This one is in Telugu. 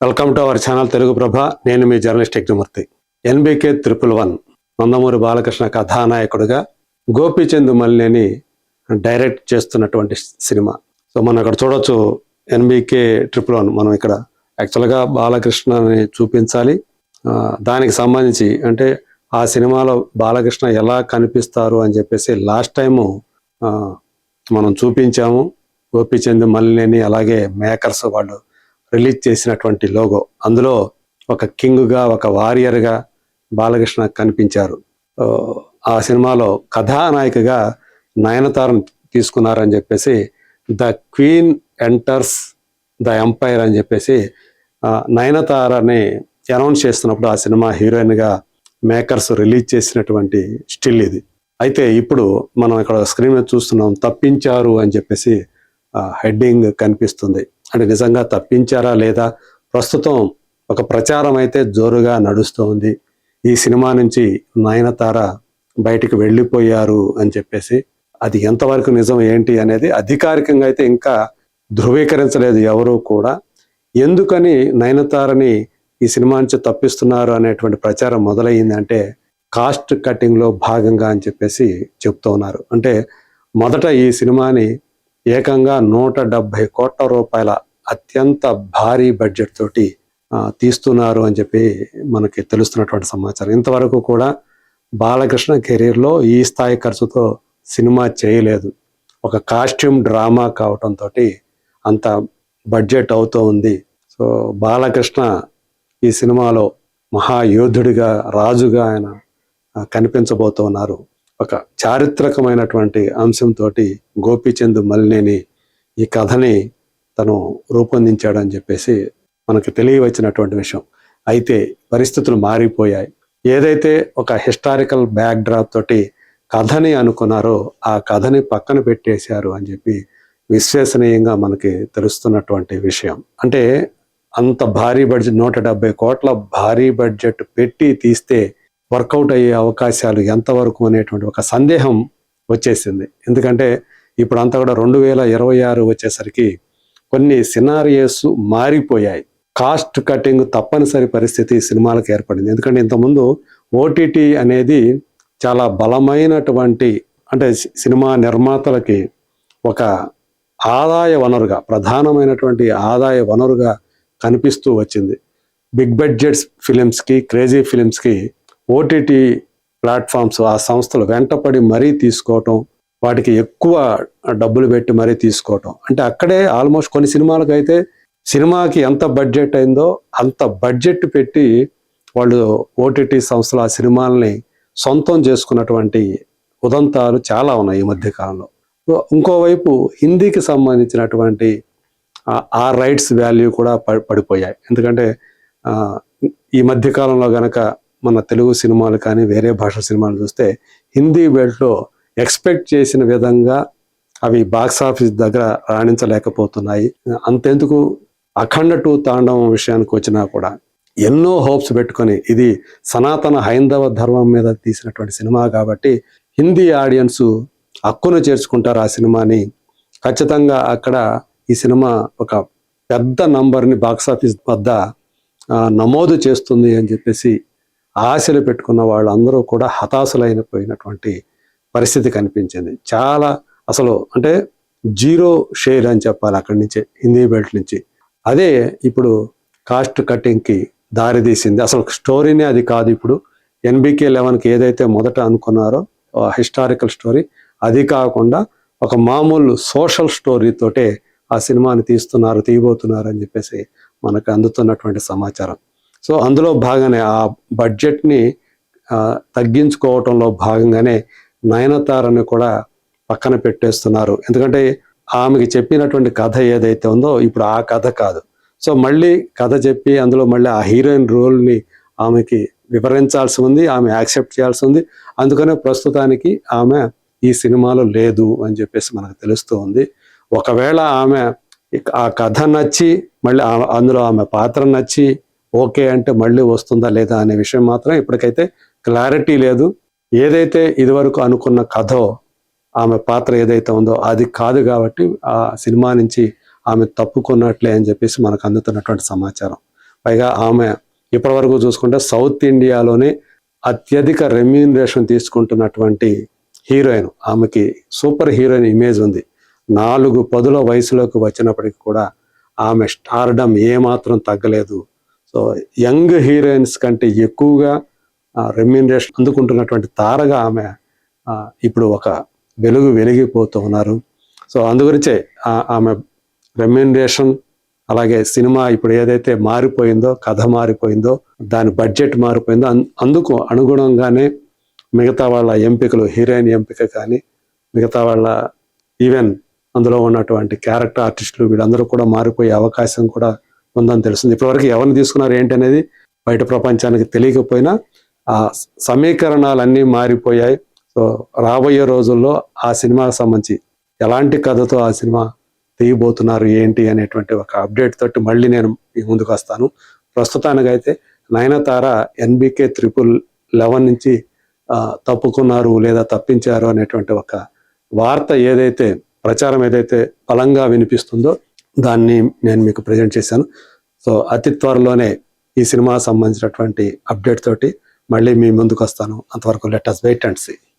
Welcome to our channel Telugu Prabha. నేను మీ జర్నలిస్ట్ యజ్ఞమూర్తి. ఎన్బికే 111 నందమూరి బాలకృష్ణ కథానాయకుడిగా గోపీచంద్ మల్లేని డైరెక్ట్ చేస్తున్నటువంటి సినిమా. సో మనం ఇక్కడ చూడొచ్చు ఎన్బికే 111. మనం ఇక్కడ యాక్చువల్గా బాలకృష్ణని చూపించాలి. దానికి సంబంధించి అంటే ఆ సినిమాలో బాలకృష్ణ ఎలా కనిపిస్తారు అని చెప్పేసి లాస్ట్ టైము మనం చూపించాము. గోపీచంద్ మల్లేని అలాగే మేకర్స్ వాళ్ళు రిలీజ్ చేసినటువంటి లోగో, అందులో ఒక కింగ్గా ఒక వారియర్గా బాలకృష్ణ కనిపించారు. ఆ సినిమాలో కథానాయికగా నయనతారను తీసుకున్నారని చెప్పేసి the queen enters the umpire అని చెప్పేసి నయనతారని అనౌన్స్ చేస్తున్నప్పుడు ఆ సినిమా హీరోయిన్గా మేకర్స్ రిలీజ్ చేసినటువంటి స్టిల్ ఇది. అయితే ఇప్పుడు మనం ఇక్కడ స్క్రీన్ మీద చూస్తున్నాం, తప్పించారు అని చెప్పేసి హెడ్డింగ్ కనిపిస్తుంది. అంటే నిజంగా తప్పించారా లేదా? ప్రస్తుతం ఒక ప్రచారం అయితే జోరుగా నడుస్తూ ఉంది. ఈ సినిమా నుంచి నయనతార బయటికి వెళ్ళిపోయారు అని చెప్పేసి. అది ఎంతవరకు నిజం ఏంటి అనేది అధికారికంగా అయితే ఇంకా ధృవీకరించలేదు ఎవరు కూడా. ఎందుకని నయనతారని ఈ సినిమా నుంచి తప్పిస్తున్నారు అనేటువంటి ప్రచారం మొదలయ్యిందంటే కాస్ట్ కటింగ్లో భాగంగా అని చెప్పేసి చెప్తూ ఉన్నారు. అంటే మొదట ఈ సినిమాని ఏకంగా 170 కోట్ల రూపాయల అత్యంత భారీ బడ్జెట్ తోటి తీస్తున్నారు అని చెప్పి మనకి తెలుస్తున్నటువంటి సమాచారం. ఇంతవరకు కూడా బాలకృష్ణ కెరీర్లో ఈ స్థాయి ఖర్చుతో సినిమా చేయలేదు. ఒక కాస్ట్యూమ్ డ్రామా కావటంతో అంత బడ్జెట్ అవుతూ ఉంది. సో బాలకృష్ణ ఈ సినిమాలో మహాయోధుడిగా, రాజుగా ఆయన కనిపించబోతున్నారు. ఒక చారిత్రకమైనటువంటి అంశంతో గోపీచంద్ మల్లేని ఈ కథని తను రూపొందించాడని చెప్పేసి మనకు తెలియవచ్చినటువంటి విషయం. అయితే పరిస్థితులు మారిపోయాయి. ఏదైతే ఒక హిస్టారికల్ బ్యాక్ డ్రాప్ తోటి కథని అనుకున్నారో ఆ కథని పక్కన పెట్టేశారు అని చెప్పి విశ్వసనీయంగా మనకి తెలుస్తున్నటువంటి విషయం. అంటే అంత భారీ బడ్జెట్, 170 కోట్ల భారీ బడ్జెట్ పెట్టి తీస్తే వర్కౌట్ అయ్యే అవకాశాలు ఎంతవరకు అనేటువంటి ఒక సందేహం వచ్చేసింది. ఎందుకంటే ఇప్పుడు అంతా కూడా 2026 వచ్చేసరికి కొన్ని సినారియోస్ మారిపోయాయి. కాస్ట్ కటింగ్ తప్పనిసరి పరిస్థితి సినిమాలకు ఏర్పడింది. ఎందుకంటే ఇంతకుముందు ఓటీటీ అనేది చాలా బలమైనటువంటి, అంటే సినిమా నిర్మాతలకి ఒక ఆదాయ వనరుగా, ప్రధానమైనటువంటి ఆదాయ వనరుగా కనిపిస్తూ వచ్చింది. బిగ్ బడ్జెట్స్ ఫిలిమ్స్కి, క్రేజీ ఫిలిమ్స్కి ఓటీటీ ప్లాట్ఫామ్స్, ఆ సంస్థలు వెంటపడి మరీ తీసుకోవటం, వాటికి ఎక్కువ డబ్బులు పెట్టి మరీ తీసుకోవటం. అంటే అక్కడే ఆల్మోస్ట్ కొన్ని సినిమాలకు అయితే సినిమాకి ఎంత బడ్జెట్ అయిందో అంత బడ్జెట్ పెట్టి వాళ్ళు ఓటీటీ సంస్థలు ఆ సినిమాలని సొంతం చేసుకున్నటువంటి ఉదంతాలు చాలా ఉన్నాయి ఈ మధ్యకాలంలో. ఇంకోవైపు హిందీకి సంబంధించినటువంటి ఆ రైట్స్ వాల్యూ కూడా పడిపోయాయి. ఎందుకంటే ఈ మధ్యకాలంలో గనక మన తెలుగు సినిమాలు కానీ వేరే భాష సినిమాలు చూస్తే హిందీ బెల్ట్లో ఎక్స్పెక్ట్ చేసిన విధంగా అవి బాక్స్ ఆఫీస్ దగ్గర రాణించలేకపోతున్నాయి. అంతెందుకు అఖండ 2 తాండవం విషయానికి వచ్చినా కూడా ఎన్నో హోప్స్ పెట్టుకొని, ఇది సనాతన హైందవ ధర్మం మీద తీసినటువంటి సినిమా కాబట్టి హిందీ ఆడియన్స్ హక్కును చేర్చుకుంటారు ఆ సినిమాని. ఖచ్చితంగా అక్కడ ఈ సినిమా ఒక పెద్ద నంబర్ని బాక్స్ ఆఫీస్ వద్ద నమోదు చేస్తుంది అని చెప్పేసి ఆశలు పెట్టుకున్న వాళ్ళందరూ కూడా హతాశలైపోయినటువంటి పరిస్థితి కనిపించింది. చాలా అసలు అంటే 0 షేర్ అని చెప్పాలి అక్కడి నుంచే, హిందీ బెల్ట్ నుంచి. అదే ఇప్పుడు కాస్ట్ కటింగ్కి దారితీసింది. అసలు స్టోరీనే అది కాదు. ఇప్పుడు ఎన్బికే 11కి ఏదైతే మొదట అనుకున్నారో హిస్టారికల్ స్టోరీ, అది కాకుండా ఒక మామూలు సోషల్ స్టోరీతోటే ఆ సినిమాని తీయబోతున్నారు అని చెప్పేసి మనకు అందుతున్నటువంటి సమాచారం. సో అందులో భాగంగానే ఆ బడ్జెట్ని తగ్గించుకోవటంలో భాగంగానే నయనతారని కూడా పక్కన పెట్టేస్తున్నారు. ఎందుకంటే ఆమెకి చెప్పినటువంటి కథ ఏదైతే ఉందో ఇప్పుడు ఆ కథ కాదు. సో మళ్ళీ కథ చెప్పి అందులో మళ్ళీ ఆ హీరోయిన్ రోల్ని ఆమెకి వివరించాల్సి ఉంది, ఆమె యాక్సెప్ట్ చేయాల్సి ఉంది. అందుకనే ప్రస్తుతానికి ఆమె ఈ సినిమాలో లేదు అని చెప్పేసి మనకు తెలుస్తూ ఉంది. ఒకవేళ ఆమె ఆ కథ నచ్చి మళ్ళీ అందులో ఆమె పాత్ర నచ్చి ఓకే అంటే మళ్ళీ వస్తుందా లేదా అనే విషయం మాత్రం ఇప్పటికైతే క్లారిటీ లేదు. ఏదైతే ఇదివరకు అనుకున్న కథో, ఆమె పాత్ర ఏదైతే ఉందో అది కాదు కాబట్టి ఆ సినిమా నుంచి ఆమె తప్పుకున్నట్లే అని చెప్పేసి మనకు అందుతున్నటువంటి సమాచారం. పైగా ఆమె ఇప్పటివరకు చూసుకుంటే సౌత్ ఇండియాలోనే అత్యధిక రెమ్యూనరేషన్ తీసుకుంటున్నటువంటి హీరోయిన్. ఆమెకి సూపర్ హీరోయిన్ ఇమేజ్ ఉంది. 4 పదుల వయసులోకి వచ్చినప్పటికి కూడా ఆమె స్టార్డమ్ ఏమాత్రం తగ్గలేదు. సో యంగ్ హీరోయిన్స్ కంటే ఎక్కువగా రెమ్యూనరేషన్ అందుకుంటున్నటువంటి తారగా ఆమె ఇప్పుడు ఒక వెలిగిపోతూ ఉన్నారు. సో అందుగురించే ఆమె రెమ్యూనరేషన్, అలాగే సినిమా ఇప్పుడు ఏదైతే మారిపోయిందో, కథ మారిపోయిందో, దాని బడ్జెట్ మారిపోయిందో, అందుకు అనుగుణంగానే మిగతా వాళ్ళ ఎంపికలు, హీరోయిన్ ఎంపిక కానీ, మిగతా వాళ్ళ ఈవెన్ అందులో ఉన్నటువంటి క్యారెక్టర్ ఆర్టిస్టులు వీళ్ళందరూ కూడా మారిపోయే అవకాశం కూడా ఉందని తెలుస్తుంది. ఇప్పటివరకు ఎవరిని తీసుకున్నారు ఏంటి అనేది బయట ప్రపంచానికి తెలియకపోయినా ఆ సమీకరణాలన్నీ మారిపోయాయి. సో రాబోయే రోజుల్లో ఆ సినిమాకి సంబంధించి ఎలాంటి కథతో ఆ సినిమా తీయబోతున్నారు ఏంటి అనేటువంటి ఒక అప్డేట్ తోటి మళ్ళీ నేను మీ ముందుకు వస్తాను. ప్రస్తుతానికైతే నయనతార NBK 11 నుంచి తప్పుకున్నారు లేదా తప్పించారు అనేటువంటి ఒక వార్త ఏదైతే, ప్రచారం ఏదైతే బలంగా వినిపిస్తుందో దాన్ని నేను మీకు ప్రజెంట్ చేశాను. సో అతి త్వరలోనే ఈ సినిమా సంబంధించినటువంటి అప్డేట్ తోటి మళ్ళీ మీ ముందుకు వస్తాను. అంతవరకు let us wait and see.